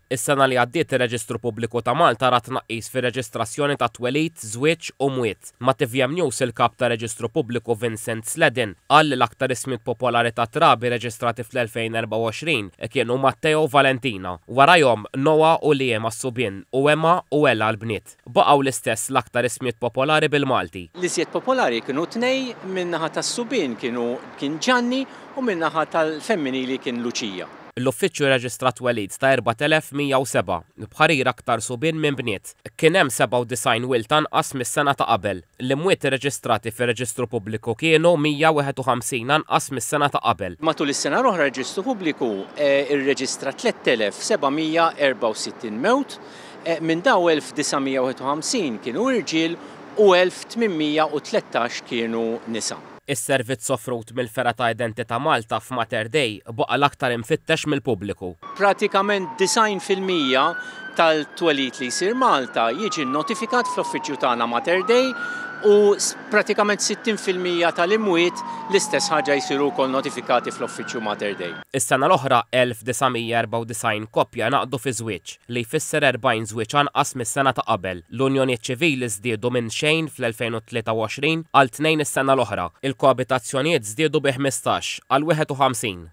Is-sena li għaddiet ir-Reġistru Pubbliku ta' Malta ra tnaqqis fir-reġistrazzjoni ta' twelid, żwieġ u mwiet. Ma' TVM News il-kap ta' Reġistru Pubbliku Vincent Sledin qal li l-aktar ismiet popolari ta' trabi reġistrati fl-2024 kienu Matteo Valentina, warajhom Noa u Liema s-subien u Emma u Ella l-bniet. Baqgħu l-istess l-aktar ismiet popolari bil-Malti. L-iżjed popolari kienu tnej min-naħa tas-subien kien Gianni u min-naħa tal-femminili kien Lucia. L-uffiċċju reġistrat welid ta' 4107 bħarir aktar subien minn bniet. Kien hemm 97 wild anqas mis-sena ta' qabel. L-imwiet irreġistrati fir-Reġistru Pubbliku kienu 151 anqas mis-sena ta' qabel. Matul is-sena l-oħra Reġistru Pubbliku irreġistra 3764 mewt, minn daw 1951 kienu irġiel u 1813 kienu nisa. Is-servizz offrut mill-Fera ta' Identità Malta f'Mater Dei baqa' l-aktar infittex mill-pubbliku. Pratikament 90% tal-twelid li jsir Malta jiġi notifikat fl-uffiċċju tagħna Mater Dei u pratikament 60% tal-imwiet l-istess ħaġa jsiru wkoll notifikati fl-uffiċċju Mater Dei. Is-sena l-oħra 1994 koppja naqdu fi żwieġ li jfisser 40 żwieġ anqas mis-sena ta' qabel. L-Unjonijiet ċivili żdiedu minn xejn fl-2023 għal 2 is-sena l-oħra. Il-koabitazzjonijiet żdiedu bi 15 għal 51.